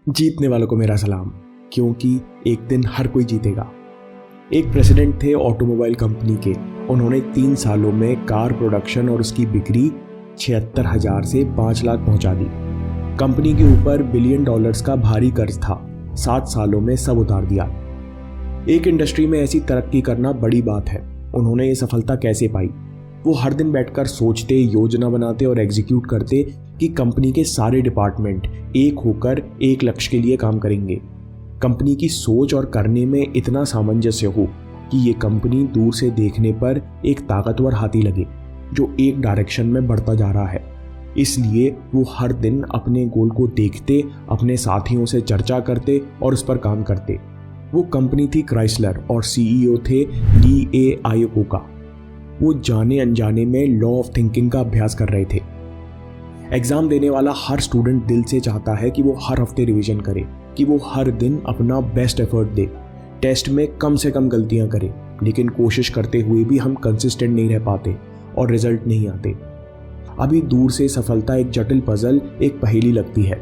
जीतने वालों को मेरा सलाम, क्योंकि एक दिन हर कोई जीतेगा। एक प्रेसिडेंट थे ऑटोमोबाइल कंपनी के। उन्होंने 3 सालों में कार प्रोडक्शन और उसकी बिक्री 76,000 से 5 लाख पहुंचा दी। कंपनी के ऊपर $1 बिलियन का भारी कर्ज था। 7 सालों में सब उतार दिया। एक इंडस्ट्री में ऐसी तरक्की करना बड़ी बात है। उन्होंने ये सफलता कैसे पाई? वो हर दिन बैठकर सोचते, योजना बनाते और एग्जीक्यूट करते कि कंपनी के सारे डिपार्टमेंट एक होकर एक लक्ष्य के लिए काम करेंगे। कंपनी की सोच और करने में इतना सामंजस्य हो कि ये कंपनी दूर से देखने पर एक ताकतवर हाथी लगे जो एक डायरेक्शन में बढ़ता जा रहा है। इसलिए वो हर दिन अपने गोल को देखते, अपने साथियों से चर्चा करते और उस पर काम करते। वो कंपनी थी क्राइसलर और सीईओ थे डी आयोकोका। वो जाने अनजाने में लॉ ऑफ थिंकिंग का अभ्यास कर रहे थे। एग्जाम देने वाला हर स्टूडेंट दिल से चाहता है कि वो हर हफ्ते रिवीजन करे, कि वो हर दिन अपना बेस्ट एफर्ट दे, टेस्ट में कम से कम गलतियां करे। लेकिन कोशिश करते हुए भी हम कंसिस्टेंट नहीं रह पाते और रिजल्ट नहीं आते। अभी दूर से सफलता एक जटिल पजल, एक पहेली लगती है।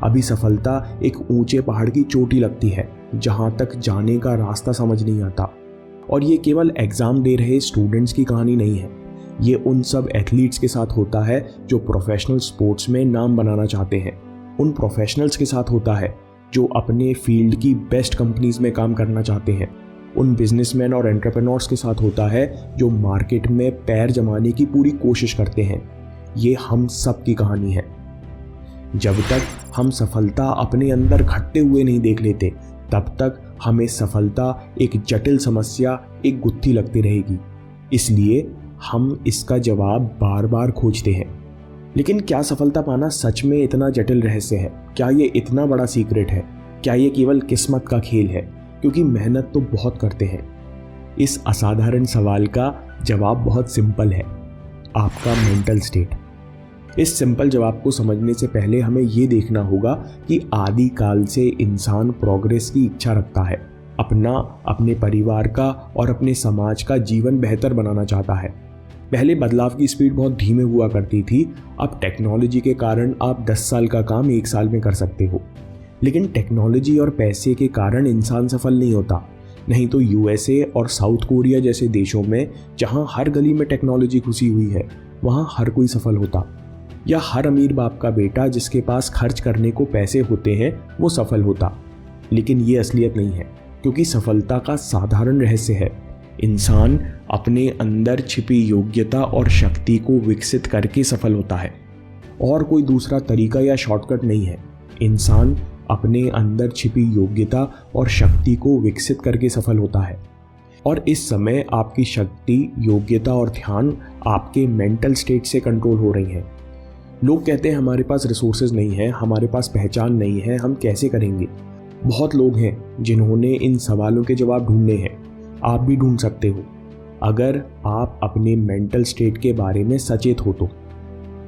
अभी सफलता एक ऊंचे पहाड़ की चोटी लगती है जहां तक जाने का रास्ता समझ नहीं आता। और ये केवल एग्जाम दे रहे स्टूडेंट्स की कहानी नहीं है। ये उन सब एथलीट्स के साथ होता है जो प्रोफेशनल स्पोर्ट्स में नाम बनाना चाहते हैं। उन प्रोफेशनल्स के साथ होता है जो अपने फील्ड की बेस्ट कंपनीज में काम करना चाहते हैं। उन बिजनेसमैन और एंटरप्रेन्योर्स के साथ होता है जो मार्केट में पैर जमाने की पूरी कोशिश करते हैं। ये हम सब की कहानी है। जब तक हम सफलता अपने अंदर घटते हुए नहीं देख लेते, तब तक हमें सफलता एक जटिल समस्या, एक गुत्थी लगती रहेगी। इसलिए हम इसका जवाब बार बार खोजते हैं। लेकिन क्या सफलता पाना सच में इतना जटिल रहस्य है? क्या ये इतना बड़ा सीक्रेट है? क्या ये केवल किस्मत का खेल है? क्योंकि मेहनत तो बहुत करते हैं। इस असाधारण सवाल का जवाब बहुत सिंपल है, आपका मेंटल स्टेट। इस सिंपल जवाब को समझने से पहले हमें ये देखना होगा कि आदि काल से इंसान प्रोग्रेस की इच्छा रखता है। अपना, अपने परिवार का और अपने समाज का जीवन बेहतर बनाना चाहता है। पहले बदलाव की स्पीड बहुत धीमे हुआ करती थी। अब टेक्नोलॉजी के कारण आप 10 साल का काम 1 साल में कर सकते हो। लेकिन टेक्नोलॉजी और पैसे के कारण इंसान सफल नहीं होता। नहीं तो यूएसए और साउथ कोरिया जैसे देशों में, जहां हर गली में टेक्नोलॉजी घुसी हुई है, वहां हर कोई सफल होता। या हर अमीर बाप का बेटा जिसके पास खर्च करने को पैसे होते हैं, वो सफल होता। लेकिन ये असलियत नहीं है, क्योंकि सफलता का साधारण रहस्य है इंसान अपने अंदर छिपी योग्यता और शक्ति को विकसित करके सफल होता है। और कोई दूसरा तरीका या शॉर्टकट नहीं है। इंसान अपने अंदर छिपी योग्यता और शक्ति को विकसित करके सफल होता है। और इस समय आपकी शक्ति, योग्यता और ध्यान आपके मेंटल स्टेट से कंट्रोल हो रही हैं। लोग कहते हैं हमारे पास रिसोर्सेज नहीं है, हमारे पास पहचान नहीं है, हम कैसे करेंगे। बहुत लोग हैं जिन्होंने इन सवालों के जवाब ढूंढने हैं। आप भी ढूंढ सकते हो, अगर आप अपने मेंटल स्टेट के बारे में सचेत हो तो।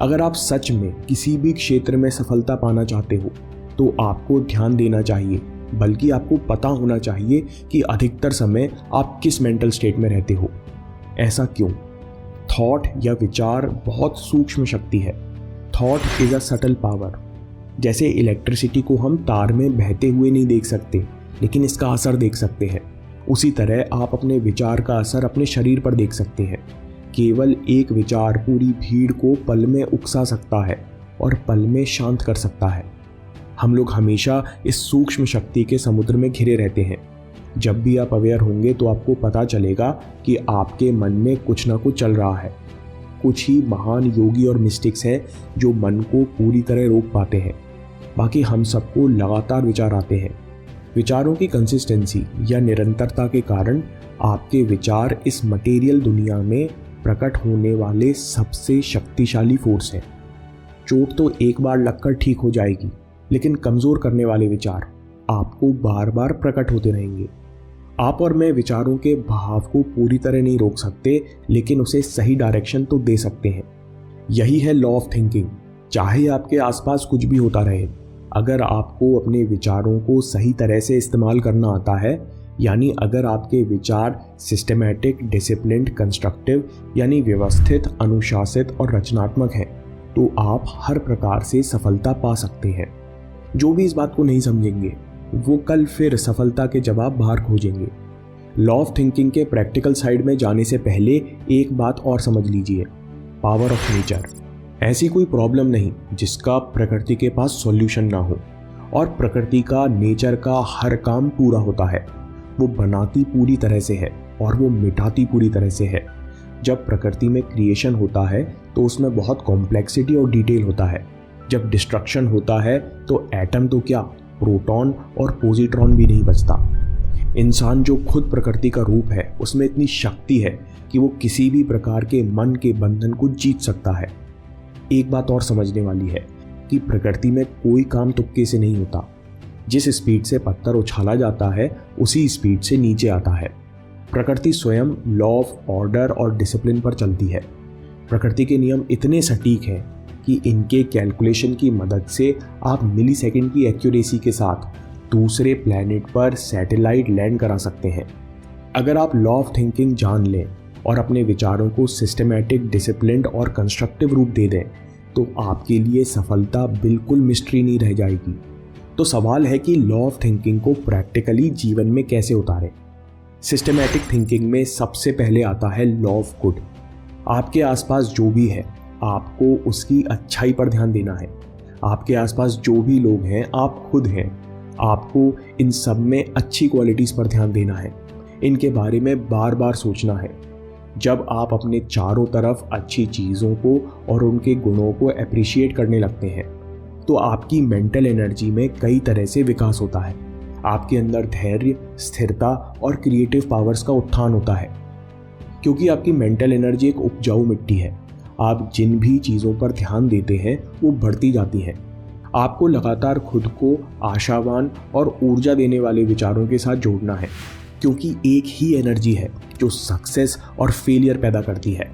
अगर आप सच में किसी भी क्षेत्र में सफलता पाना चाहते हो तो आपको ध्यान देना चाहिए, बल्कि आपको पता होना चाहिए कि अधिकतर समय आप किस मेंटल स्टेट में रहते हो। ऐसा क्यों? थॉट या विचार बहुत सूक्ष्म शक्ति है। Thought is a subtle power. जैसे इलेक्ट्रिसिटी को हम तार में बहते हुए नहीं देख सकते, लेकिन इसका असर देख सकते हैं, उसी तरह आप अपने विचार का असर अपने शरीर पर देख सकते हैं। केवल एक विचार पूरी भीड़ को पल में उकसा सकता है और पल में शांत कर सकता है। हम लोग हमेशा इस सूक्ष्म शक्ति के समुद्र में घिरे रहते हैं। जब भी आप अवेयर होंगे तो आपको पता चलेगा कि आपके मन में कुछ ना कुछ चल रहा है। कुछ ही महान योगी और मिस्टिक्स हैं जो मन को पूरी तरह रोक पाते हैं। बाकी हम सबको लगातार विचार आते हैं। विचारों की कंसिस्टेंसी या निरंतरता के कारण आपके विचार इस मटेरियल दुनिया में प्रकट होने वाले सबसे शक्तिशाली फोर्स हैं। चोट तो एक बार लगकर ठीक हो जाएगी, लेकिन कमज़ोर करने वाले विचार आपको बार बार प्रकट होते रहेंगे। आप और मैं विचारों के बहाव को पूरी तरह नहीं रोक सकते, लेकिन उसे सही डायरेक्शन तो दे सकते हैं। यही है लॉ ऑफ थिंकिंग। चाहे आपके आसपास कुछ भी होता रहे, अगर आपको अपने विचारों को सही तरह से इस्तेमाल करना आता है, यानी अगर आपके विचार सिस्टमैटिक, डिसिप्लिन्ड, कंस्ट्रक्टिव यानी व्यवस्थित, अनुशासित और रचनात्मक हैं, तो आप हर प्रकार से सफलता पा सकते हैं। जो भी इस बात को नहीं समझेंगे वो कल फिर सफलता के जवाब बाहर खोजेंगे। लॉ ऑफ थिंकिंग के प्रैक्टिकल साइड में जाने से पहले एक बात और समझ लीजिए, पावर ऑफ नेचर। ऐसी कोई प्रॉब्लम नहीं जिसका प्रकृति के पास सॉल्यूशन ना हो, और प्रकृति का, नेचर का हर काम पूरा होता है। वो बनाती पूरी तरह से है और वो मिटाती पूरी तरह से है। जब प्रकृति में क्रिएशन होता है तो उसमें बहुत कॉम्प्लेक्सिटी और डिटेल होता है। जब डिस्ट्रक्शन होता है तो एटम तो क्या, प्रोटॉन और पॉजिट्रॉन भी नहीं बचता। इंसान जो खुद प्रकृति का रूप है, उसमें इतनी शक्ति है कि वो किसी भी प्रकार के मन के बंधन को जीत सकता है। एक बात और समझने वाली है कि प्रकृति में कोई काम तुक्के से नहीं होता। जिस स्पीड से पत्थर उछाला जाता है उसी स्पीड से नीचे आता है। प्रकृति स्वयं लॉ ऑफ ऑर्डर और डिसिप्लिन पर चलती है। प्रकृति के नियम इतने सटीक हैं कि इनके कैलकुलेशन की मदद से आप मिली सेकेंड की एक्यूरेसी के साथ दूसरे प्लैनेट पर सैटेलाइट लैंड करा सकते हैं। अगर आप लॉ ऑफ थिंकिंग जान लें और अपने विचारों को सिस्टमैटिक, डिसिप्लिन्ड और कंस्ट्रक्टिव रूप दे दें तो आपके लिए सफलता बिल्कुल मिस्ट्री नहीं रह जाएगी। तो सवाल है कि लॉ ऑफ थिंकिंग को प्रैक्टिकली जीवन में कैसे उतारें। सिस्टमैटिक थिंकिंग में सबसे पहले आता है लॉ ऑफ गुड। आपके आसपास जो भी है आपको उसकी अच्छाई पर ध्यान देना है। आपके आसपास जो भी लोग हैं, आप खुद हैं, आपको इन सब में अच्छी क्वालिटीज़ पर ध्यान देना है। इनके बारे में बार बार सोचना है। जब आप अपने चारों तरफ अच्छी चीज़ों को और उनके गुणों को अप्रिशिएट करने लगते हैं तो आपकी मेंटल एनर्जी में कई तरह से विकास होता है। आपके अंदर धैर्य, स्थिरता और क्रिएटिव पावर्स का उत्थान होता है, क्योंकि आपकी मेंटल एनर्जी एक उपजाऊ मिट्टी है। आप जिन भी चीज़ों पर ध्यान देते हैं वो बढ़ती जाती हैं। आपको लगातार खुद को आशावान और ऊर्जा देने वाले विचारों के साथ जोड़ना है, क्योंकि एक ही एनर्जी है जो सक्सेस और फेलियर पैदा करती है।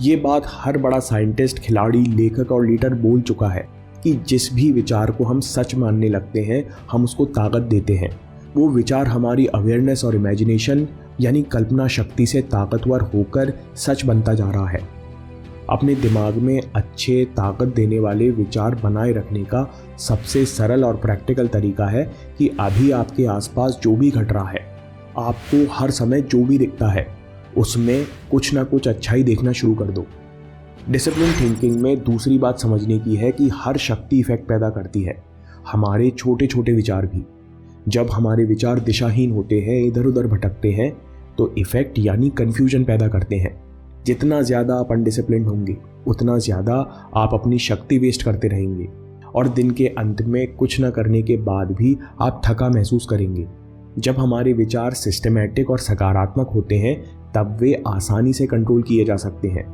ये बात हर बड़ा साइंटिस्ट, खिलाड़ी, लेखक और लीडर बोल चुका है कि जिस भी विचार को हम सच मानने लगते हैं हम उसको ताकत देते हैं। वो विचार हमारी अवेयरनेस और इमेजिनेशन यानी कल्पना शक्ति से ताकतवर होकर सच बनता जा रहा है। अपने दिमाग में अच्छे, ताकत देने वाले विचार बनाए रखने का सबसे सरल और प्रैक्टिकल तरीका है कि अभी आपके आसपास जो भी घट रहा है, आपको हर समय जो भी दिखता है उसमें कुछ ना कुछ अच्छाई देखना शुरू कर दो। डिसिप्लिन थिंकिंग में दूसरी बात समझने की है कि हर शक्ति इफेक्ट पैदा करती है, हमारे छोटे छोटे विचार भी। जब हमारे विचार दिशाहीन होते हैं, इधर उधर भटकते हैं, तो इफेक्ट यानी कन्फ्यूजन पैदा करते हैं। जितना ज़्यादा आप अनडिसिप्लिन होंगे उतना ज़्यादा आप अपनी शक्ति वेस्ट करते रहेंगे और दिन के अंत में कुछ न करने के बाद भी आप थका महसूस करेंगे। जब हमारे विचार सिस्टमैटिक और सकारात्मक होते हैं तब वे आसानी से कंट्रोल किए जा सकते हैं,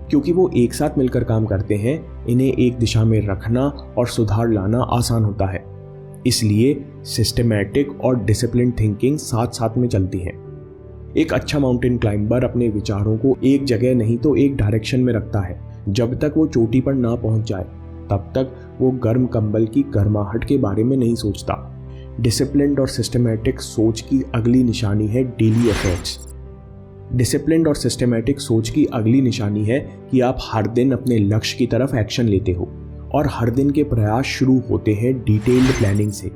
क्योंकि वो एक साथ मिलकर काम करते हैं। इन्हें एक दिशा में रखना और सुधार लाना आसान होता है। इसलिए सिस्टमैटिक और डिसिप्लिन थिंकिंग साथ साथ में चलती हैं। एक अच्छा माउंटेन क्लाइंबर अपने विचारों को एक जगह नहीं तो एक डायरेक्शन में रखता है। जब तक वो चोटी पर ना पहुंच जाए तब तक वो गर्म कंबल की गर्माहट के बारे में नहीं सोचता। डिसिप्लिन्ड और सिस्टमैटिक सोच की अगली निशानी है डेली एफर्ट्स। डिसिप्लिन्ड और सिस्टमैटिक सोच की अगली निशानी है कि आप हर दिन अपने लक्ष्य की तरफ एक्शन लेते हो और हर दिन के प्रयास शुरू होते हैं डिटेल्ड प्लानिंग से।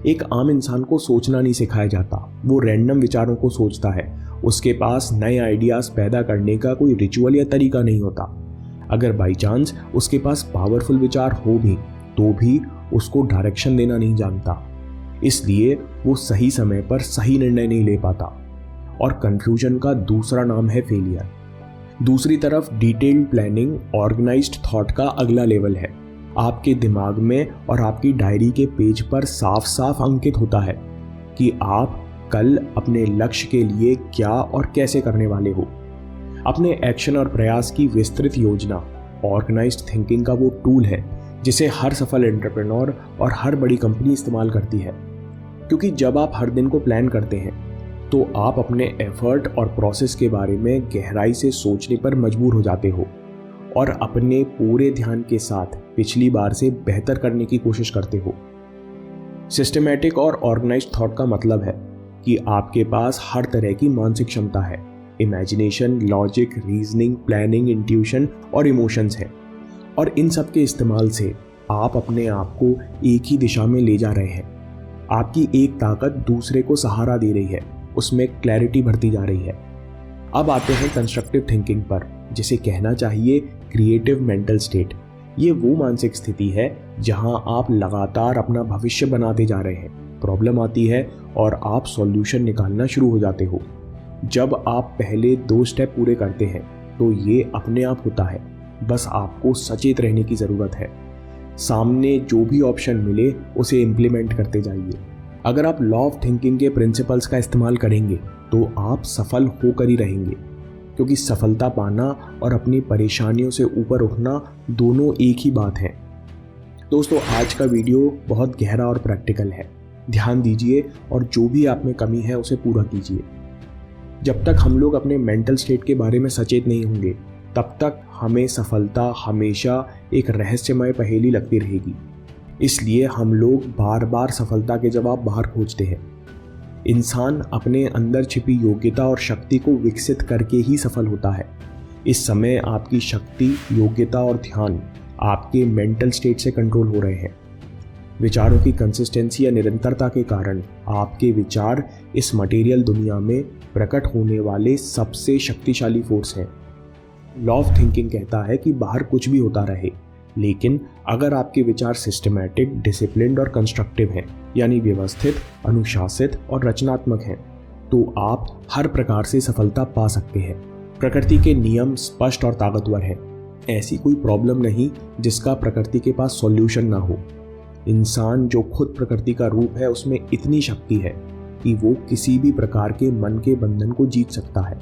एक आम इंसान को सोचना नहीं सिखाया जाता, वो रैंडम विचारों को सोचता है। उसके पास नए आइडियाज पैदा करने का कोई रिचुअल या तरीका नहीं होता। अगर बाई चांस उसके पास पावरफुल विचार हो भी तो भी उसको डायरेक्शन देना नहीं जानता, इसलिए वो सही समय पर सही निर्णय नहीं ले पाता। और कंफ्यूजन का दूसरा नाम है फेलियर। दूसरी तरफ डिटेल्ड प्लानिंग, ऑर्गेनाइज्ड थॉट का अगला लेवल है। आपके दिमाग में और आपकी डायरी के पेज पर साफ साफ अंकित होता है कि आप कल अपने लक्ष्य के लिए क्या और कैसे करने वाले हो। अपने एक्शन और प्रयास की विस्तृत योजना ऑर्गेनाइज्ड थिंकिंग का वो टूल है जिसे हर सफल एंटरप्रेन्योर और हर बड़ी कंपनी इस्तेमाल करती है। क्योंकि जब आप हर दिन को प्लान करते हैं तो आप अपने एफर्ट और प्रोसेस के बारे में गहराई से सोचने पर मजबूर हो जाते हो और अपने पूरे ध्यान के साथ पिछली बार से बेहतर करने की कोशिश करते हो। सिस्टमैटिक और ऑर्गेनाइज्ड थॉट का मतलब है कि आपके पास हर तरह की मानसिक क्षमता है। Imagination, logic, reasoning, planning, intuition और इमोशंस है। और इन सब के इस्तेमाल से आप अपने आप को एक ही दिशा में ले जा रहे हैं। आपकी एक ताकत दूसरे को सहारा दे रही है, उसमें क्लैरिटी भरती जा रही है। अब आते हैं कंस्ट्रक्टिव थिंकिंग पर, जिसे कहना चाहिए क्रिएटिव मेंटल स्टेट। ये वो मानसिक स्थिति है जहां आप लगातार अपना भविष्य बनाते जा रहे हैं। प्रॉब्लम आती है और आप सॉल्यूशन निकालना शुरू हो जाते हो। जब आप पहले 2 स्टेप पूरे करते हैं तो ये अपने आप होता है, बस आपको सचेत रहने की ज़रूरत है। सामने जो भी ऑप्शन मिले उसे इम्प्लीमेंट करते जाइए। अगर आप लॉ ऑफ थिंकिंग के प्रिंसिपल्स का इस्तेमाल करेंगे तो आप सफल होकर ही रहेंगे, क्योंकि सफलता पाना और अपनी परेशानियों से ऊपर उठना दोनों एक ही बात है। दोस्तों, आज का वीडियो बहुत गहरा और प्रैक्टिकल है। ध्यान दीजिए और जो भी आप में कमी है उसे पूरा कीजिए। जब तक हम लोग अपने मेंटल स्टेट के बारे में सचेत नहीं होंगे, तब तक हमें सफलता हमेशा एक रहस्यमय पहेली लगती रहेगी। इसलिए हम लोग बार बार सफलता के जवाब बाहर खोजते हैं। इंसान अपने अंदर छिपी योग्यता और शक्ति को विकसित करके ही सफल होता है। इस समय आपकी शक्ति, योग्यता और ध्यान आपके मेंटल स्टेट से कंट्रोल हो रहे हैं। विचारों की कंसिस्टेंसी या निरंतरता के कारण आपके विचार इस मटेरियल दुनिया में प्रकट होने वाले सबसे शक्तिशाली फोर्स हैं। लॉ ऑफ थिंकिंग कहता है कि बाहर कुछ भी होता रहे, लेकिन अगर आपके विचार सिस्टमैटिक, डिसिप्लिन्ड और कंस्ट्रक्टिव हैं, यानी व्यवस्थित, अनुशासित और रचनात्मक हैं, तो आप हर प्रकार से सफलता पा सकते हैं। प्रकृति के नियम स्पष्ट और ताकतवर हैं। ऐसी कोई प्रॉब्लम नहीं जिसका प्रकृति के पास सॉल्यूशन ना हो। इंसान जो खुद प्रकृति का रूप है, उसमें इतनी शक्ति है कि वो किसी भी प्रकार के मन के बंधन को जीत सकता है।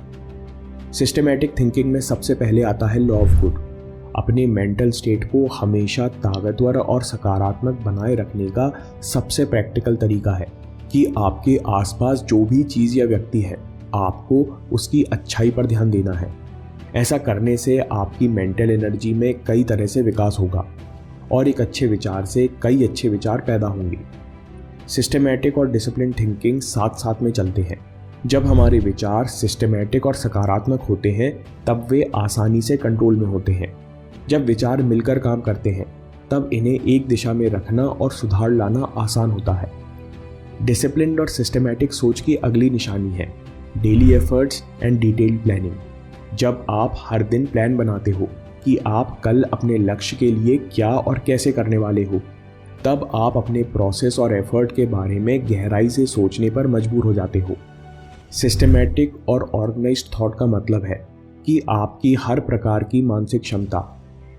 सिस्टमैटिक थिंकिंग में सबसे पहले आता है लॉ ऑफ गुड। अपने मेंटल स्टेट को हमेशा ताकतवर और सकारात्मक बनाए रखने का सबसे प्रैक्टिकल तरीका है कि आपके आसपास जो भी चीज़ या व्यक्ति है, आपको उसकी अच्छाई पर ध्यान देना है। ऐसा करने से आपकी मेंटल एनर्जी में कई तरह से विकास होगा और एक अच्छे विचार से कई अच्छे विचार पैदा होंगे। सिस्टमैटिक और डिसिप्लिन थिंकिंग साथ साथ में चलते हैं। जब हमारे विचार सिस्टमैटिक और सकारात्मक होते हैं, तब वे आसानी से कंट्रोल में होते हैं। जब विचार मिलकर काम करते हैं, तब इन्हें एक दिशा में रखना और सुधार लाना आसान होता है। डिसिप्लिन्ड और सिस्टमैटिक सोच की अगली निशानी है daily efforts and detailed planning. जब आप हर दिन प्लान बनाते हो कि आप कल अपने लक्ष्य के लिए क्या और कैसे करने वाले हो, तब आप अपने प्रोसेस और एफर्ट के बारे में गहराई से सोचने पर मजबूर हो जाते हो। सिस्टमैटिक और ऑर्गेनाइज्ड थॉट का मतलब है कि आपकी हर प्रकार की मानसिक क्षमता,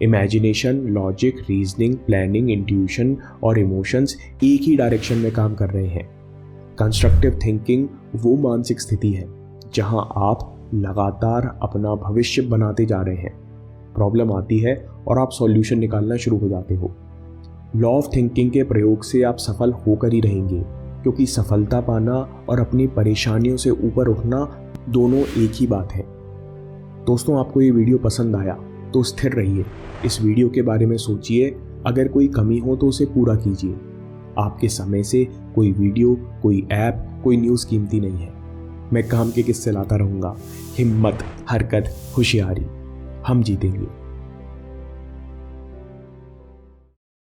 imagination, logic, reasoning, planning, intuition और इमोशंस एक ही डायरेक्शन में काम कर रहे हैं। कंस्ट्रक्टिव थिंकिंग वो मानसिक स्थिति है जहां आप लगातार अपना भविष्य बनाते जा रहे हैं। प्रॉब्लम आती है और आप सॉल्यूशन निकालना शुरू हो जाते हो। लॉ ऑफ थिंकिंग के प्रयोग से आप सफल होकर ही रहेंगे, क्योंकि सफलता पाना और अपनी परेशानियों से ऊपर उठना दोनों एक ही बात है। दोस्तों, आपको ये वीडियो पसंद आया तो स्थिर रहिए, इस वीडियो के बारे में सोचिए। अगर कोई कमी हो तो उसे पूरा कीजिए। आपके समय से कोई वीडियो, कोई ऐप, कोई न्यूज़ कीमती नहीं है। मैं काम के किस्से लाता रहूँगा। हिम्मत, हरकत, होशियारी, हम जीतेंगे।